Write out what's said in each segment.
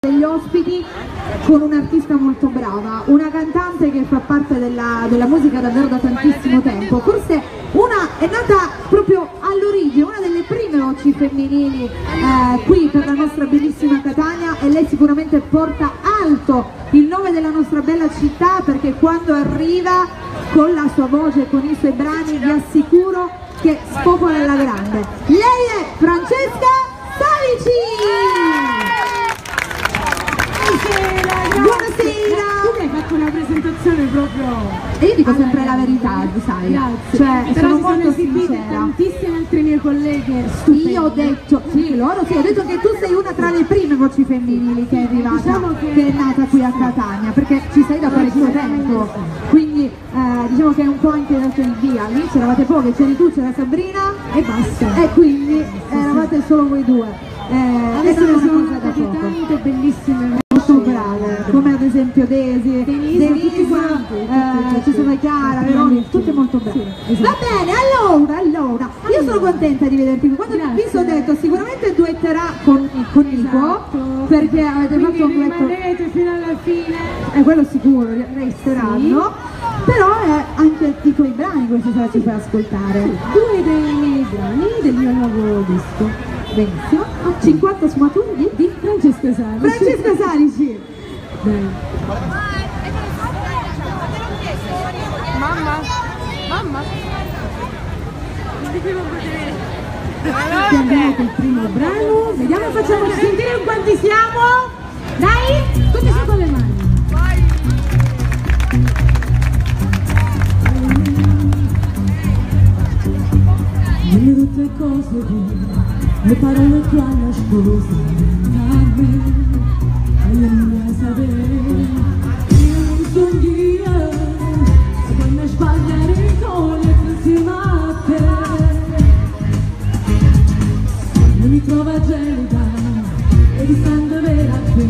degli ospiti con un'artista molto brava, una cantante che fa parte della musica davvero da tantissimo tempo, forse è nata proprio all'origine, una delle prime voci femminili qui per la nostra bellissima Catania, e lei sicuramente porta alto il nome della nostra bella città, perché quando arriva con la sua voce, con i suoi brani, vi assicuro che spopola alla grande. Lei è Francesca Salici! Buonasera! Tu mi hai fatto una presentazione proprio... E io dico sempre la verità, sai? Grazie. Cioè, però sono si sono molto esibite sincera. tantissime altre mie colleghe stupende. Io ho detto, sì, loro sì, ho detto che tu sei una tra le prime voci femminili che è arrivata, Diciamo che è nata qui a Catania, perché ci sei da parecchio tempo, quindi diciamo che è un po' anche dato il via. All'inizio eravate poche, c'eri tu, c'era Sabrina E basta. e quindi eravate solo voi due. Adesso ne sono da state poco. tante bellissime. Molto brave, come ad esempio Denise, tutti quanti, ci sono Chiara, Veronica, tutte molto brave. Sì, esatto. Va bene, allora, io sono contenta di vederti qui. Quando ti ho visto ho detto sicuramente duetterà con Nico, Esatto. perché avete Quindi fatto un duetto, rimanete fino alla fine. quello sicuro, resteranno, però anche i tuoi brani questi sera ci fai ascoltare. Due dei miei brani del mio nuovo disco. Benissimo, 50 sfumature Di Francesca Salici. Francesca Salici. Dai. Mamma. Abbiamo il primo brano. Vediamo, facciamo sentire quanti siamo. Dai, tutti su con le mani. Nelle tutte cose le parole che hanno nascosto da me, e io non vuoi sapere, io non sono io, se quando sbagliare con insieme a te, non mi trova gelida e distante vera a te,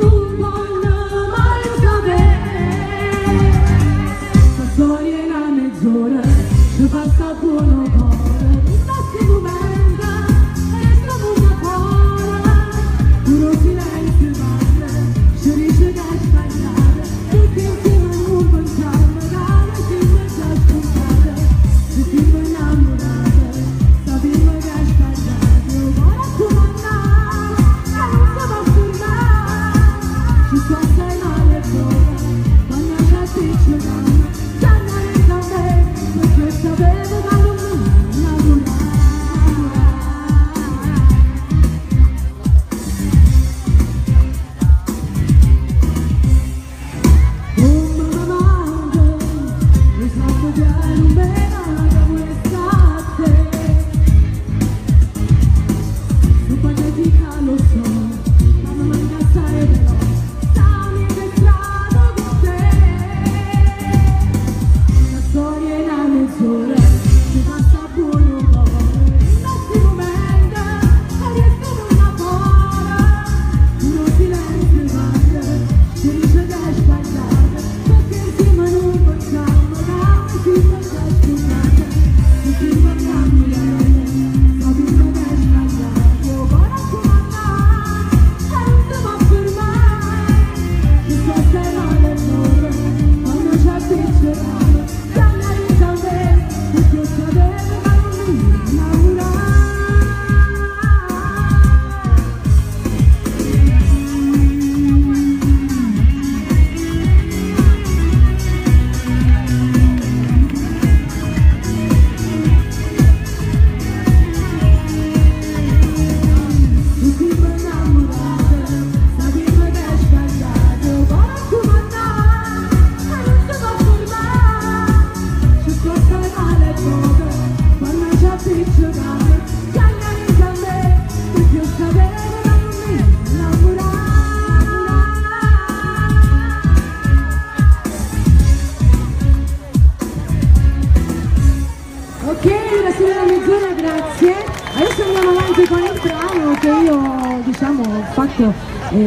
non voglio mai sapere, la storia in una mezz'ora, ci passa buono cuore.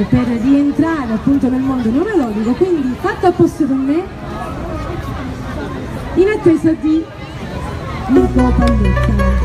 Per rientrare appunto nel mondo neurologico, quindi fatto a posto con me, in attesa di Nico Palletta.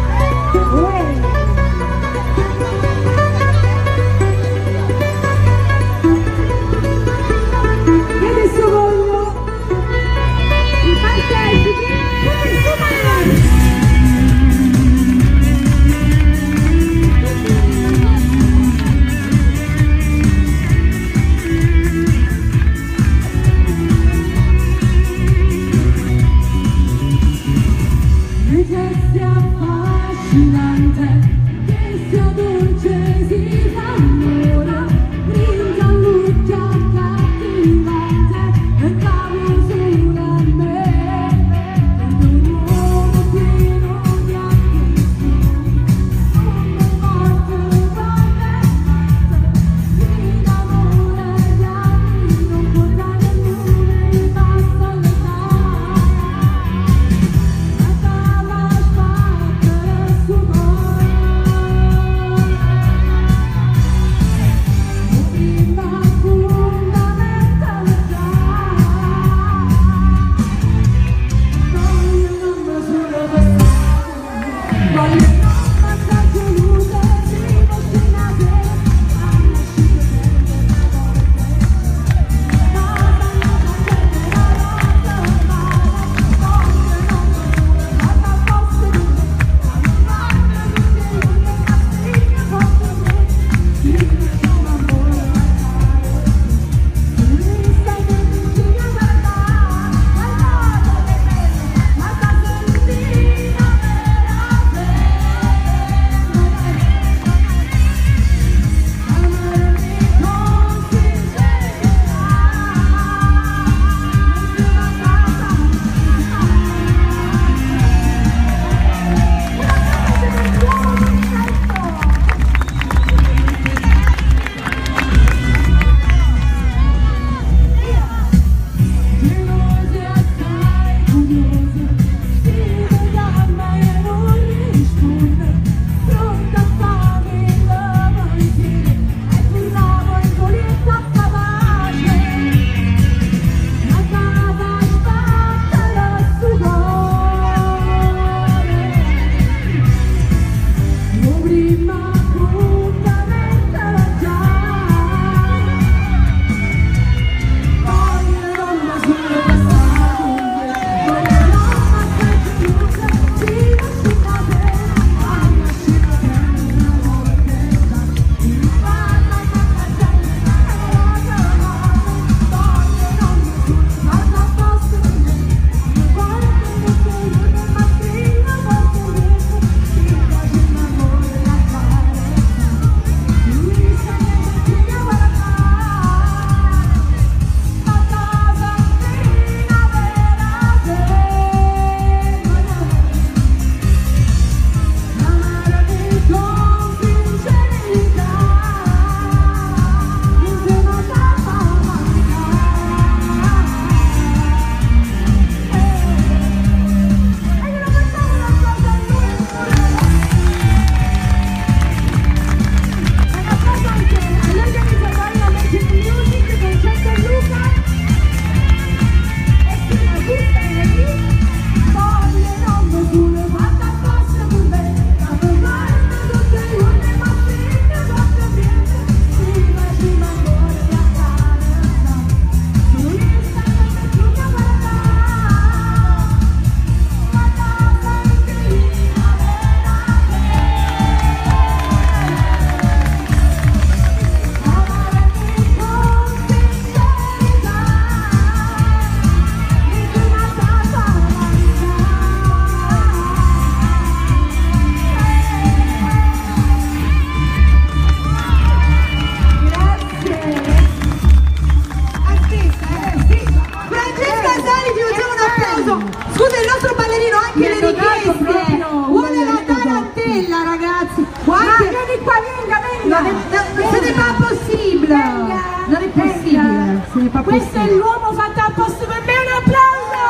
se ne fa Questo è possibile. l'uomo fatto apposta per me, un applauso!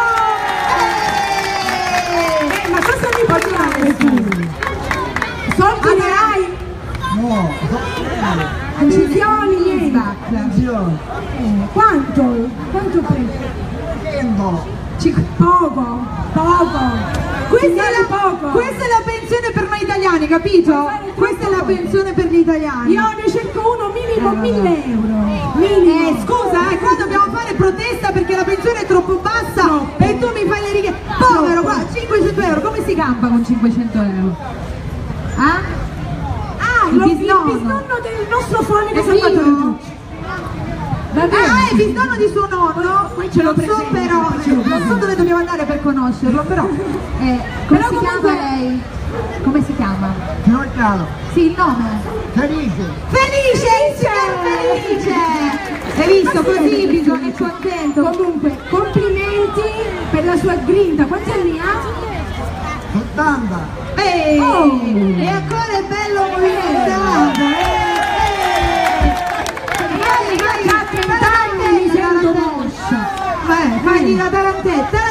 Ma cosa mi puoi fare tu? Soldi ne hai? No, Attenzioni, niente. attenzione. Quanto? Quanto prendi? Poco, poco. Questa è, poco. questa è la pensione per noi italiani, capito? Questa è la pensione per gli italiani. Io ne cerco uno minimo 1.000 euro. Scusa, qua dobbiamo fare protesta perché la pensione è troppo bassa e tu mi fai le righe. Povero, qua, 500 euro, come si campa con 500 euro? Ah? Il bisnonno del nostro fonico È Salvatore vivo? Giucci. Va bene. Ah, è il bisnonno di suo nonno? Poi ce lo Non so presento, però, poi ce lo non so dove dobbiamo andare per conoscerlo, però. Come Però si comunque- chiama lei? Come si chiama? Giorgiano, Sì, il nome. felice. Felice, il signor Felice! Hai visto? Così bisogna, è contento. Comunque, complimenti per la sua grinta. Quanti anni ha? 80. Ehi, Oh. e ancora è bello movimentato! Io a 30 anni mi sento moscia. Fai la tarantetta!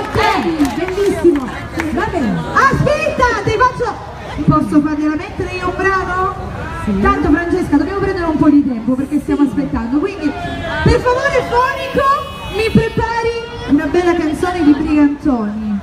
Bellissimo. Va bene. Aspetta, ti faccio... Posso fargliela mettere io un brano? Sì. Tanto Francesca, dobbiamo prendere un po' di tempo perché stiamo aspettando, quindi per favore fonico mi prepari una bella canzone di Brigantoni.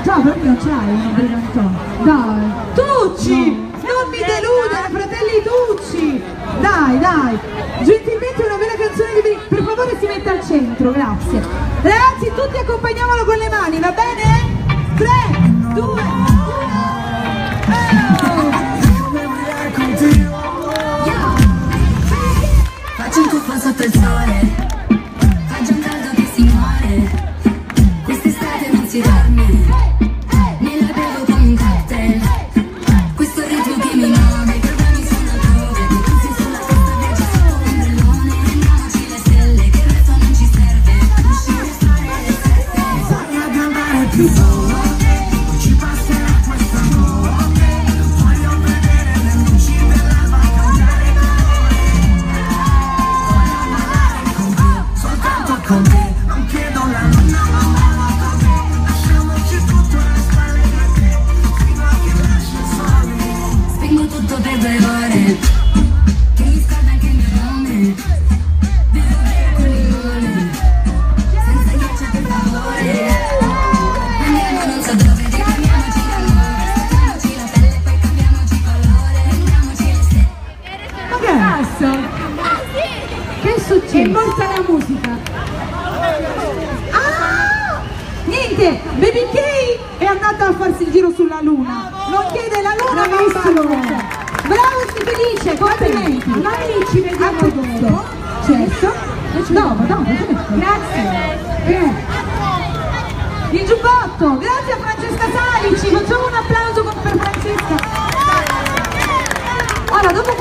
Già, proprio c'hai una Brigantoni. Dai, Tucci! Non mi deludere, fratelli Tucci! Dai, dai! Gentilmente una bella canzone di Brigantoni. Per favore si metta al centro, grazie. Ragazzi, tutti accompagniamolo con le mani, va bene? 3, 2, 1. Faccio un tuffo sotto il sole, faccio un caldo che si muore, quest'estate non si dorme, me la bevo come un cocktail, questo ritmo che mi muove, i problemi sono altrove, le cuffie sulla testa, viaggi sotto l'ombrellone, prendiamoci le stelle, che il resto non ci serve, uscire e fare le feste, bisogna andare più solo, non ci passerà questa notte, voglio vedere le luci dell'alba cambiare con te, non chiedo la luna ma muovo così, lasciamoci tutto alle spalle fino a che lasci soli, spingo tutto per 2 ore, che mi scorda anche il mio nome, bevo bere con limone, senza ghiaccio per favore, andiamo non so dove, ricambiamoci l'amore, stacchiamoci la pelle poi cambiamoci colore, rendiamoci le stelle. Ma che è? Che è successo? È morta la musica. Niente, Baby K è andata a farsi il giro sulla luna. Non chiede la luna, ma Bravissimo. bravo, si felice, complimenti. Allora lì ci vediamo dopo. Certo. Dopo, Grazie. Il giubbotto, grazie a Francesca Salici, facciamo un applauso per Francesca. Ora, dopo